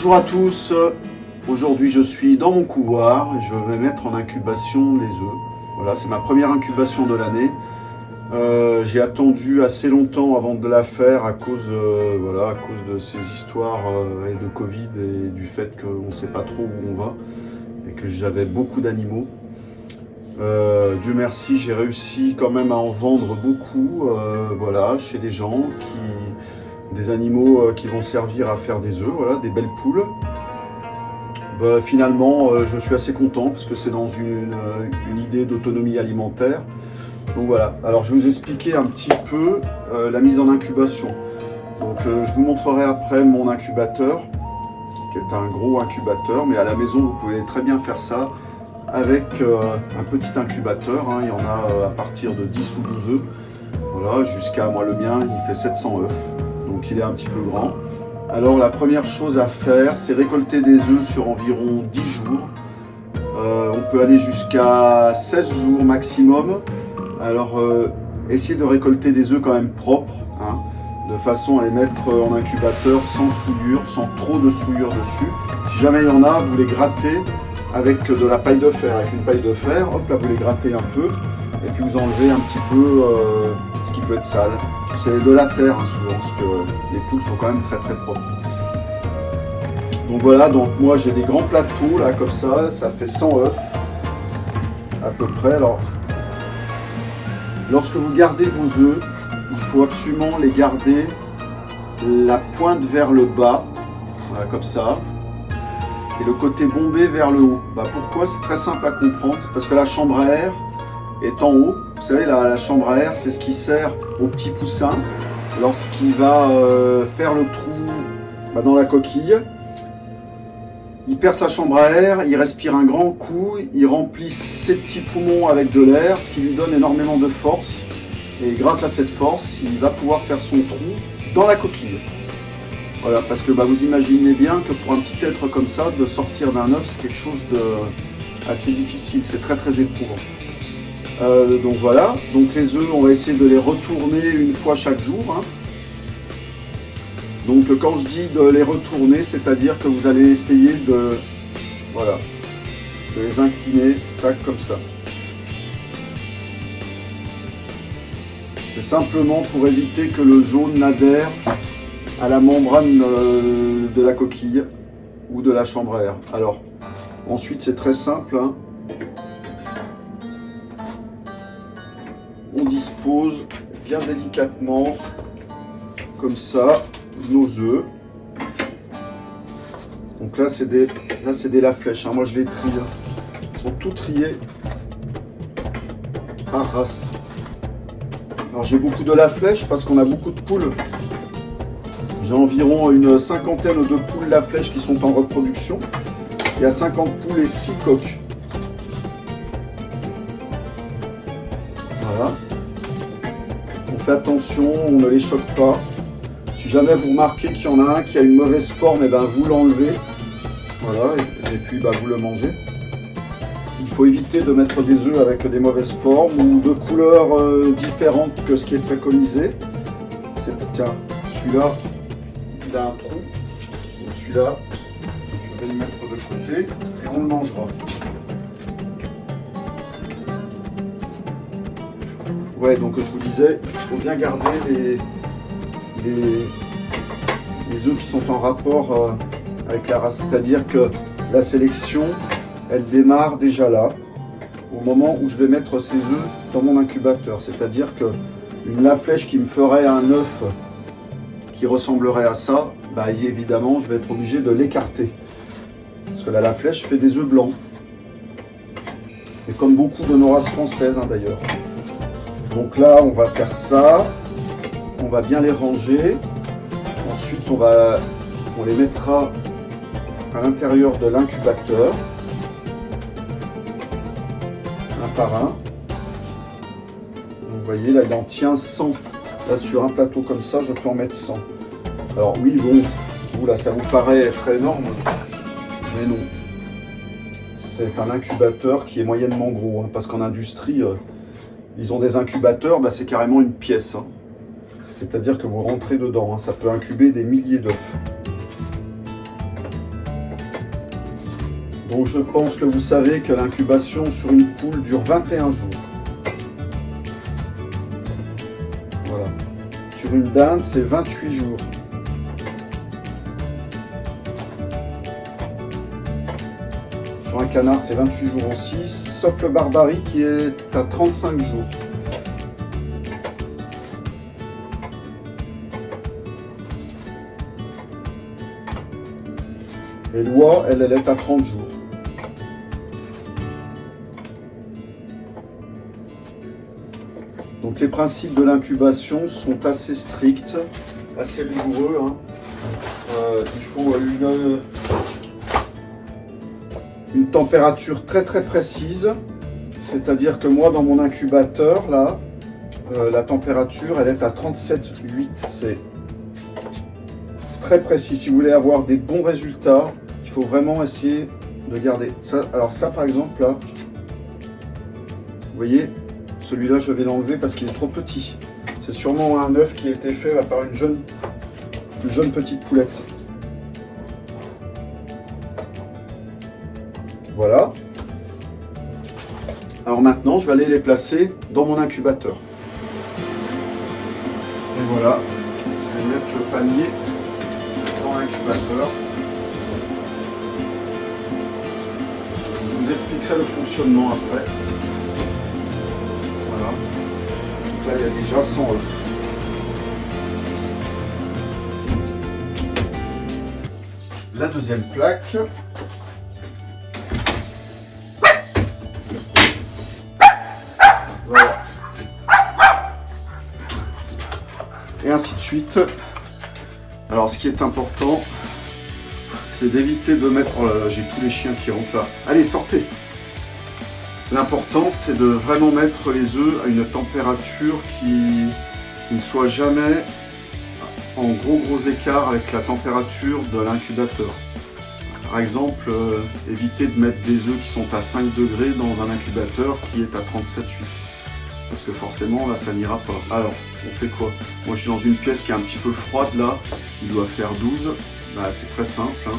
Bonjour à tous, aujourd'hui je suis dans mon couloir et je vais mettre en incubation les œufs. Voilà, c'est ma première incubation de l'année. J'ai attendu assez longtemps avant de la faire à cause de ces histoires et de Covid et du fait qu'on ne sait pas trop où on va et que j'avais beaucoup d'animaux. Dieu merci, j'ai réussi quand même à en vendre beaucoup, chez des gens des animaux qui vont servir à faire des œufs, voilà, des belles poules. Finalement, je suis assez content parce que c'est dans une idée d'autonomie alimentaire. Donc voilà, alors je vais vous expliquer un petit peu la mise en incubation. Donc je vous montrerai après mon incubateur, qui est un gros incubateur, mais à la maison vous pouvez très bien faire ça avec un petit incubateur, hein. Il y en a à partir de 10 ou 12 œufs, voilà, jusqu'à moi le mien, il fait 700 œufs. Donc il est un petit peu grand. Alors la première chose à faire, c'est récolter des œufs sur environ 10 jours. On peut aller jusqu'à 16 jours maximum. Alors essayez de récolter des œufs quand même propres, hein, de façon à les mettre en incubateur sans souillure, sans trop de souillure dessus. Si jamais il y en a, vous les grattez avec de la paille de fer. Avec une paille de fer, hop là, vous les grattez un peu et puis vous enlevez un petit peu ce qui peut être sale. C'est de la terre, hein, souvent, parce que les poules sont quand même très très propres. Donc voilà, donc moi j'ai des grands plateaux là comme ça fait 100 œufs à peu près. Alors, lorsque vous gardez vos œufs, il faut absolument les garder la pointe vers le bas, voilà, comme ça, et le côté bombé vers le haut. Pourquoi? C'est très simple à comprendre, c'est parce que la chambre à air est en haut. Vous savez, la chambre à air, c'est ce qui sert au petit poussin lorsqu'il va faire le trou dans la coquille. Il perd sa chambre à air, il respire un grand coup, il remplit ses petits poumons avec de l'air, ce qui lui donne énormément de force. Et grâce à cette force, il va pouvoir faire son trou dans la coquille. Voilà, parce que vous imaginez bien que pour un petit être comme ça, de sortir d'un œuf, c'est quelque chose de assez difficile, c'est très très éprouvant. Donc voilà, donc les œufs, on va essayer de les retourner une fois chaque jour, hein. Donc quand je dis de les retourner, c'est-à-dire que vous allez essayer de les incliner, tac, comme ça. C'est simplement pour éviter que le jaune n'adhère à la membrane de la coquille ou de la chambre à air. Alors, ensuite c'est très simple, hein. On dispose bien délicatement, comme ça, nos œufs. Donc là c'est des la flèche, hein. Moi je les trie, hein. Ils sont tous triés par race. Alors j'ai beaucoup de la flèche parce qu'on a beaucoup de poules. J'ai environ une cinquantaine de poules la flèche qui sont en reproduction. Il y a 50 poules et 6 coques. Voilà. On fait attention, on ne les choque pas. Si jamais vous remarquez qu'il y en a un qui a une mauvaise forme, vous l'enlevez. Voilà, et puis vous le mangez. Il faut éviter de mettre des œufs avec des mauvaises formes ou de couleurs différentes que ce qui est préconisé. Tiens, celui-là, il a un trou. Donc celui-là, je vais le mettre de côté et on le mangera. Ouais, donc je vous disais, il faut bien garder les œufs qui sont en rapport avec la race. C'est-à-dire que la sélection, elle démarre déjà là, au moment où je vais mettre ces œufs dans mon incubateur. C'est-à-dire que une la flèche qui me ferait un œuf qui ressemblerait à ça, évidemment, je vais être obligé de l'écarter. Parce que la flèche fait des œufs blancs. Et comme beaucoup de nos races françaises, hein, d'ailleurs. Donc là, on va faire ça. On va bien les ranger. Ensuite, on les mettra à l'intérieur de l'incubateur, un par un. Vous voyez, là, il en tient 100. Là, sur un plateau comme ça, je peux en mettre 100. Alors oui, bon, vous là, ça vous paraît être énorme, mais non. C'est un incubateur qui est moyennement gros, hein, parce qu'en industrie, ils ont des incubateurs, c'est carrément une pièce, hein. C'est-à-dire que vous rentrez dedans, hein, ça peut incuber des milliers d'œufs. Donc je pense que vous savez que l'incubation sur une poule dure 21 jours. Voilà. Sur une dinde, c'est 28 jours. Sur un canard, c'est 28 jours aussi, sauf le barbarie qui est à 35 jours. Et l'oie, elle est à 30 jours. Donc les principes de l'incubation sont assez stricts, assez rigoureux. Hein. Il faut une température très précise. C'est-à-dire que moi, dans mon incubateur, là, la température, elle est à 37,8. C'est très précis. Si vous voulez avoir des bons résultats, il faut vraiment essayer de garder ça. Alors ça, par exemple, là, vous voyez, celui-là, je vais l'enlever parce qu'il est trop petit. C'est sûrement un œuf qui a été fait par une jeune petite poulette. Voilà. Alors maintenant, je vais aller les placer dans mon incubateur. Et voilà, je vais mettre le panier dans l'incubateur. Je vous expliquerai le fonctionnement après. Voilà. Donc là, il y a déjà 100 œufs. La deuxième plaque. Voilà. Et ainsi de suite. Alors ce qui est important, c'est d'éviter de mettre... Oh là là, j'ai tous les chiens qui rentrent là. Allez, sortez! L'important, c'est de vraiment mettre les œufs à une température qui ne soit jamais en gros écart avec la température de l'incubateur. Par exemple, évitez de mettre des œufs qui sont à 5 degrés dans un incubateur qui est à 37,8. Parce que forcément, là, ça n'ira pas. Alors, on fait quoi? Moi, je suis dans une pièce qui est un petit peu froide, là. Il doit faire 12. Bah, c'est très simple. Hein.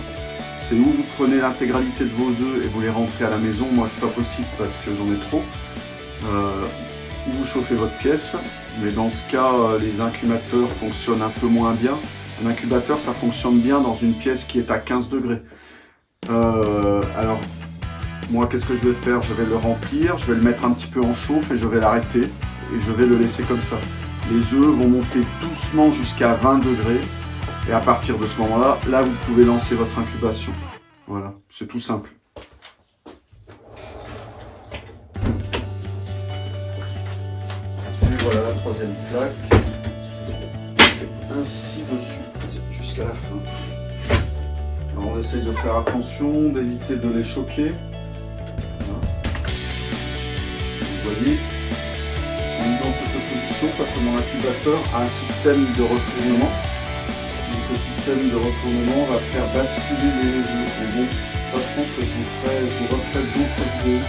C'est où vous prenez l'intégralité de vos œufs et vous les rentrez à la maison. Moi, c'est pas possible parce que j'en ai trop. Ou vous chauffez votre pièce. Mais dans ce cas, les incubateurs fonctionnent un peu moins bien. Un incubateur, ça fonctionne bien dans une pièce qui est à 15 degrés. Alors, moi, qu'est-ce que je vais faire? Je vais le remplir, je vais le mettre un petit peu en chauffe et je vais l'arrêter. Et je vais le laisser comme ça. Les œufs vont monter doucement jusqu'à 20 degrés. Et à partir de ce moment-là, là, vous pouvez lancer votre incubation. Voilà, c'est tout simple. Et voilà la troisième plaque. Ainsi de suite, jusqu'à la fin. Alors, on essaye de faire attention, d'éviter de les choquer. Vous voyez, ils sont mis dans cette position parce que mon incubateur a un système de retournement. Donc le système de retournement va faire basculer les œufs. Et bon, ça je pense que je vous referai d'autres vidéos.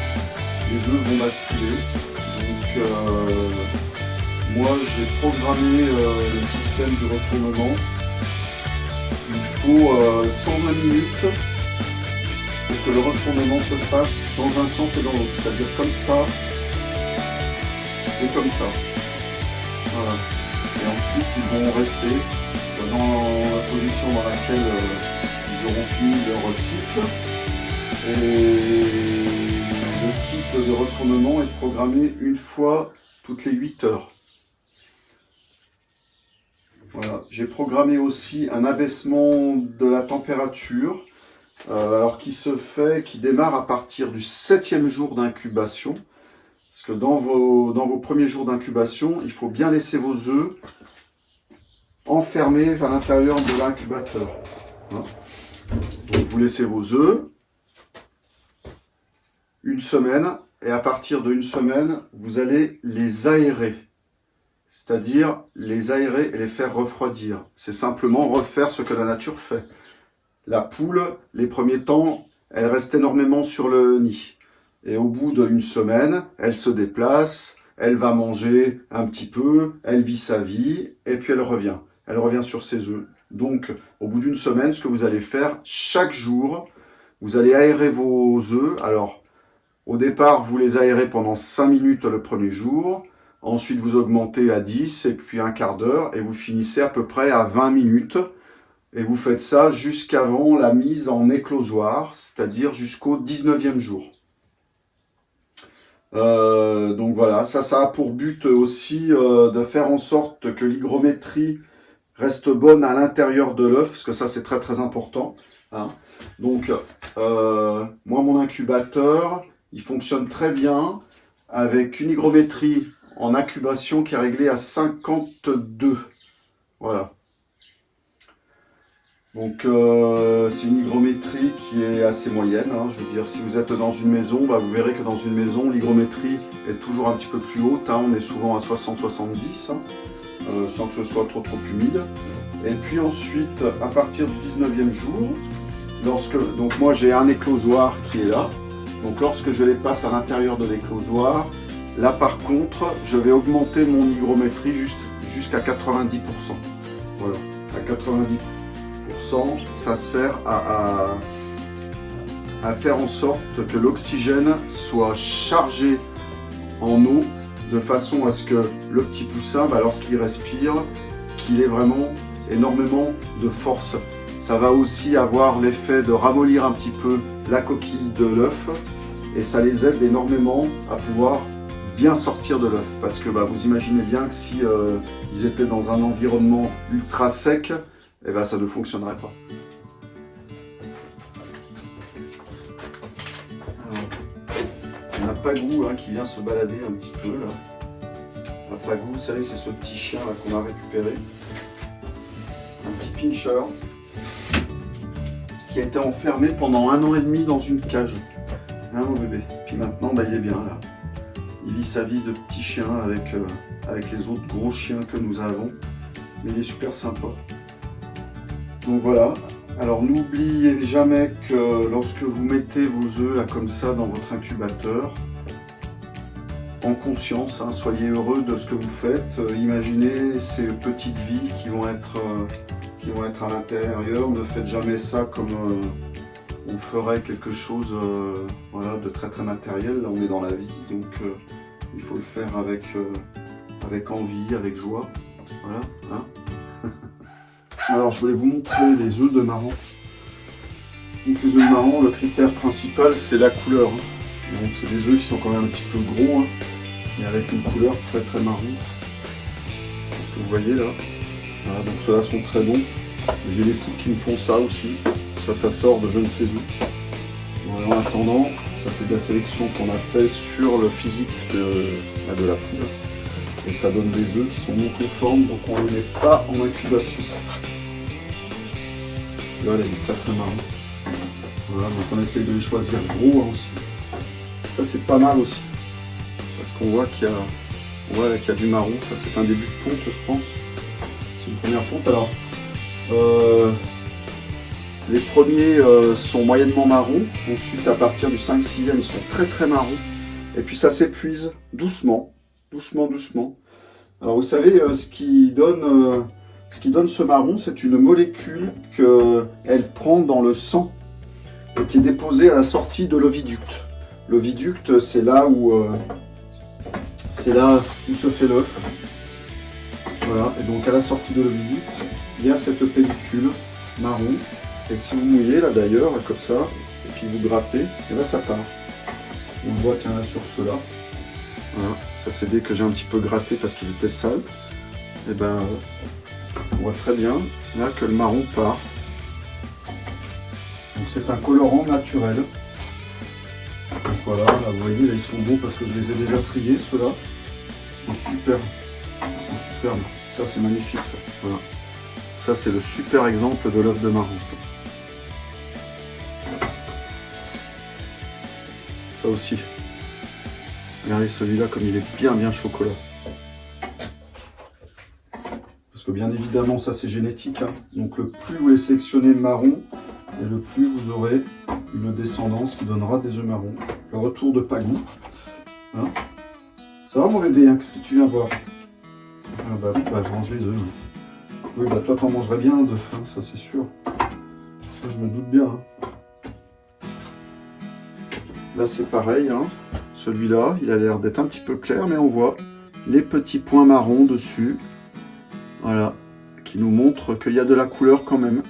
Les œufs vont basculer. Donc moi j'ai programmé le système de retournement. Il faut 120 minutes pour que le retournement se fasse dans un sens et dans l'autre. C'est-à-dire comme ça et comme ça. Voilà. Et ensuite ils vont rester dans la position dans laquelle ils auront fini leur cycle. Et le cycle de retournement est programmé une fois toutes les 8 heures. Voilà. J'ai programmé aussi un abaissement de la température, alors qui démarre à partir du 7e jour d'incubation. Parce que dans vos premiers jours d'incubation, il faut bien laisser vos œufs enfermés à l'intérieur de l'incubateur. Donc vous laissez vos œufs une semaine, et à partir d'une semaine, vous allez les aérer. C'est-à-dire les aérer et les faire refroidir. C'est simplement refaire ce que la nature fait. La poule, les premiers temps, elle reste énormément sur le nid. Et au bout d'une semaine, elle se déplace, elle va manger un petit peu, elle vit sa vie, et puis elle revient. Elle revient sur ses œufs. Donc, au bout d'une semaine, ce que vous allez faire, chaque jour, vous allez aérer vos œufs. Alors, au départ, vous les aérez pendant 5 minutes le premier jour. Ensuite, vous augmentez à 10 et puis un quart d'heure. Et vous finissez à peu près à 20 minutes. Et vous faites ça jusqu'avant la mise en éclosoir, c'est-à-dire jusqu'au 19e jour. Donc voilà, ça a pour but aussi de faire en sorte que l'hygrométrie reste bonne à l'intérieur de l'œuf, parce que ça c'est très très important. Hein. Donc moi mon incubateur, il fonctionne très bien avec une hygrométrie en incubation qui est réglée à 52. Voilà. Donc c'est une hygrométrie qui est assez moyenne, hein. Je veux dire, si vous êtes dans une maison, bah, vous verrez que dans une maison, l'hygrométrie est toujours un petit peu plus haute, hein. On est souvent à 60-70, hein, sans que ce soit trop humide. Et puis ensuite, à partir du 19e jour, donc moi j'ai un éclosoir qui est là, donc lorsque je les passe à l'intérieur de l'éclosoir, là par contre, je vais augmenter mon hygrométrie jusqu'à 90%. Voilà, à 90%. Ça sert à faire en sorte que l'oxygène soit chargé en eau de façon à ce que le petit poussin, lorsqu'il respire, qu'il ait vraiment énormément de force. Ça va aussi avoir l'effet de ramollir un petit peu la coquille de l'œuf et ça les aide énormément à pouvoir bien sortir de l'œuf. Parce que vous imaginez bien que si ils étaient dans un environnement ultra sec, et ça ne fonctionnerait pas. Alors, on a Pagou qui vient se balader un petit peu là. Pagou, vous savez, c'est ce petit chien là qu'on a récupéré. Un petit pincher qui a été enfermé pendant 1 an et demi dans une cage. Hein, mon bébé. Puis maintenant, il est bien là. Il vit sa vie de petit chien avec les autres gros chiens que nous avons. Mais il est super sympa. Donc voilà, alors n'oubliez jamais que lorsque vous mettez vos œufs là comme ça dans votre incubateur, en conscience, soyez heureux de ce que vous faites, imaginez ces petites vies qui vont être à l'intérieur, ne faites jamais ça comme on ferait quelque chose de très très matériel, là on est dans la vie, donc il faut le faire avec envie, avec joie, voilà. Hein. Alors je voulais vous montrer les œufs de marron. Donc les œufs de marron, le critère principal c'est la couleur. Hein. Donc c'est des œufs qui sont quand même un petit peu gros, mais avec une couleur très très marron. C'est ce que vous voyez là. Voilà, donc ceux-là sont très bons. J'ai des poules qui me font ça aussi. Ça sort de je ne sais où. Voilà, en attendant, ça c'est de la sélection qu'on a fait sur le physique de la poule. Et ça donne des œufs qui sont non conformes, donc on ne les met pas en incubation. Là, elle est très très marron. Voilà, donc on essaie de les choisir gros aussi. Ça c'est pas mal aussi. Parce qu'on voit qu'il y a du marron. Ça c'est un début de ponte, je pense. C'est une première ponte. Alors, les premiers sont moyennement marrons. Ensuite, à partir du 5-6e, ils sont très très marrons. Et puis ça s'épuise doucement. Doucement. Alors vous savez, ce qui donne ce marron, c'est une molécule qu'elle prend dans le sang et qui est déposée à la sortie de l'oviducte. L'oviducte, c'est là où se fait l'œuf. Voilà, et donc à la sortie de l'oviducte, il y a cette pellicule marron. Et si vous mouillez là d'ailleurs, comme ça, et puis vous grattez, et là ça part. On le voit, tiens, là sur ceux-là. Voilà. Ça c'est dès que j'ai un petit peu gratté parce qu'ils étaient sales. Et on voit très bien là que le marron part. Donc c'est un colorant naturel. Donc voilà, là vous voyez, là ils sont beaux parce que je les ai déjà triés, ceux-là. Ils sont superbes. Ça c'est magnifique ça. Voilà. Ça c'est le super exemple de l'œuf de marron. Ça aussi. Regardez celui-là comme il est bien chocolat. Parce que bien évidemment ça c'est génétique. Donc le plus vous les sélectionnez marron, et le plus vous aurez une descendance qui donnera des œufs marrons. Le retour de Pagou. Hein, ça va mon bébé, qu'est-ce que tu viens voir? Ah bah oui, je range les œufs. Oui, toi t'en mangerais bien d'œufs, ça c'est sûr. Ça je me doute bien. Là c'est pareil, hein. Celui-là, il a l'air d'être un petit peu clair, mais on voit les petits points marrons dessus. Voilà, qui nous montrent qu'il y a de la couleur quand même.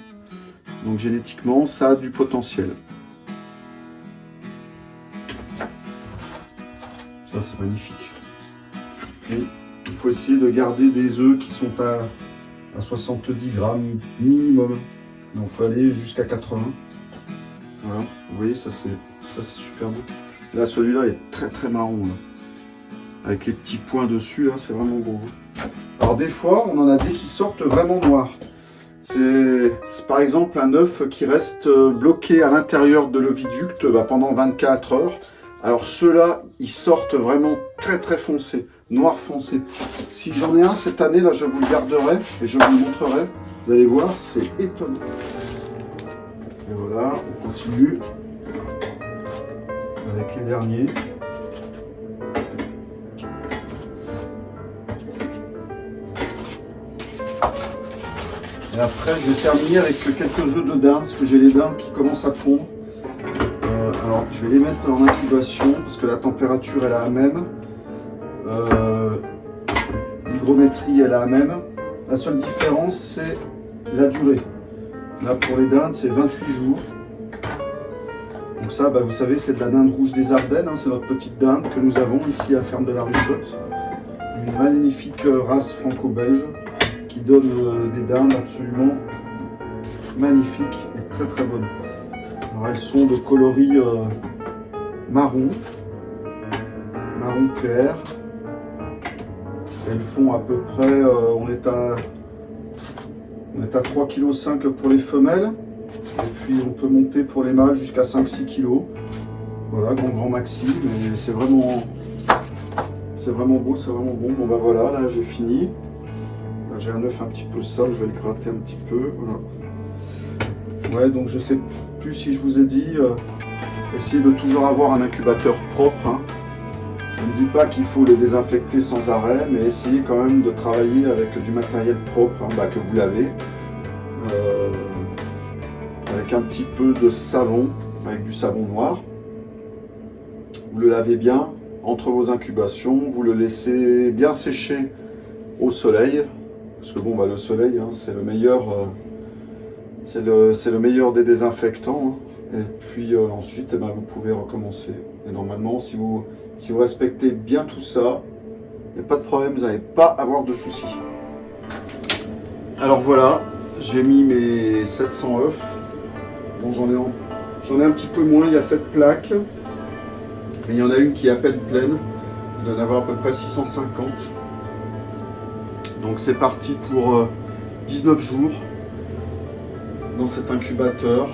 Donc génétiquement, ça a du potentiel. Ça c'est magnifique. Puis il faut essayer de garder des œufs qui sont à 70 grammes minimum. Donc on peut aller jusqu'à 80. Voilà, vous voyez, ça c'est super beau. Là celui-là est très marron là. Avec les petits points dessus là, c'est vraiment beau. Alors des fois, on en a des qui sortent vraiment noirs. C'est par exemple un œuf qui reste bloqué à l'intérieur de l'oviducte pendant 24 heures. Alors ceux-là, ils sortent vraiment très foncés, noir foncé. Si j'en ai un cette année, là je vous le garderai et je vous le montrerai. Vous allez voir, c'est étonnant. Et voilà, on continue avec les derniers. Et après, je vais terminer avec quelques œufs de dinde, parce que j'ai les dindes qui commencent à fondre. Alors, je vais les mettre en incubation, parce que la température est la même. L'hygrométrie est la même. La seule différence, c'est la durée. Là, pour les dindes, c'est 28 jours. Donc ça, vous savez, c'est de la dinde rouge des Ardennes. Hein, c'est notre petite dinde que nous avons ici à la ferme de la Ruchotte. Une magnifique race franco-belge qui donne des dindes absolument magnifiques et très bonnes. Alors elles sont de coloris marron clair. Elles font à peu près, on est à 3,5 kg pour les femelles. Et puis on peut monter pour les mâles jusqu'à 5-6 kg. Voilà, grand maxi, mais c'est vraiment beau, c'est vraiment bon. Bon voilà, là j'ai fini. Là, j'ai un œuf un petit peu sale, je vais le gratter un petit peu. Voilà. Ouais, donc je sais plus si je vous ai dit, essayez de toujours avoir un incubateur propre. Hein. Je ne dis pas qu'il faut le désinfecter sans arrêt, mais essayez quand même de travailler avec du matériel propre, hein, que vous lavez. Avec un petit peu de savon, avec du savon noir. Vous le lavez bien entre vos incubations, vous le laissez bien sécher au soleil, parce que bon, le soleil, hein, c'est le meilleur, c'est le meilleur des désinfectants. Hein. Et puis ensuite, vous pouvez recommencer. Et normalement, si vous respectez bien tout ça, il n'y a pas de problème, vous n'allez pas avoir de soucis. Alors voilà, j'ai mis mes 700 œufs. Bon, j'en ai un petit peu moins, il y a cette plaque. Et il y en a une qui est à peine pleine. Il doit en avoir à peu près 650. Donc c'est parti pour 19 jours dans cet incubateur.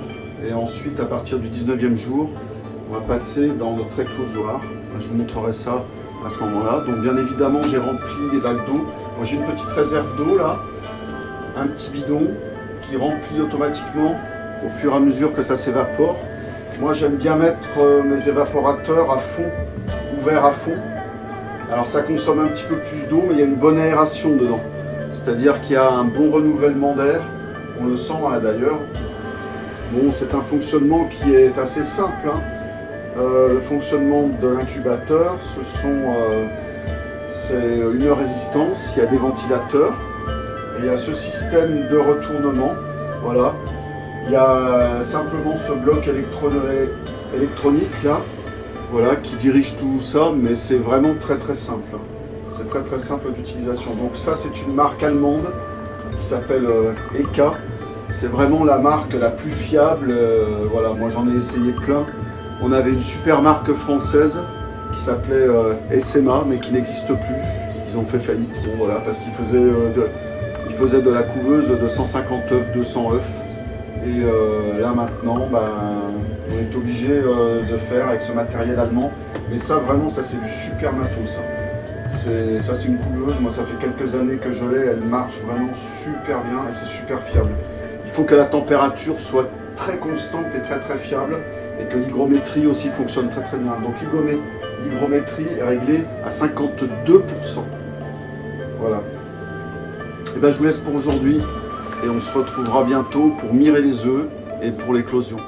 Et ensuite, à partir du 19e jour, on va passer dans notre éclosoir. Je vous montrerai ça à ce moment-là. Donc bien évidemment, j'ai rempli les bacs d'eau. J'ai une petite réserve d'eau là. Un petit bidon qui remplit automatiquement au fur et à mesure que ça s'évapore. Moi j'aime bien mettre mes évaporateurs à fond, ouverts à fond. Alors ça consomme un petit peu plus d'eau, mais il y a une bonne aération dedans. C'est-à-dire qu'il y a un bon renouvellement d'air. On le sent là d'ailleurs. Bon, c'est un fonctionnement qui est assez simple. Hein. Le fonctionnement de l'incubateur, c'est une résistance, il y a des ventilateurs. Et il y a ce système de retournement. Voilà. Il y a simplement ce bloc électronique là, voilà, qui dirige tout ça, mais c'est vraiment très simple. C'est très simple d'utilisation. Donc ça, c'est une marque allemande qui s'appelle EKA. C'est vraiment la marque la plus fiable. Voilà, moi j'en ai essayé plein. On avait une super marque française qui s'appelait SMA, mais qui n'existe plus. Ils ont fait faillite. Bon voilà, parce qu'ils faisaient de la couveuse de 150 œufs, 200 œufs. Et là maintenant, on est obligé de faire avec ce matériel allemand. Mais ça vraiment, ça c'est du super matos. Hein. Ça c'est une couveuse, moi ça fait quelques années que je l'ai, elle marche vraiment super bien et c'est super fiable. Il faut que la température soit très constante et très fiable et que l'hygrométrie aussi fonctionne très bien. Donc l'hygrométrie est réglée à 52%. Voilà. Et je vous laisse pour aujourd'hui. Et on se retrouvera bientôt pour mirer les œufs et pour l'éclosion.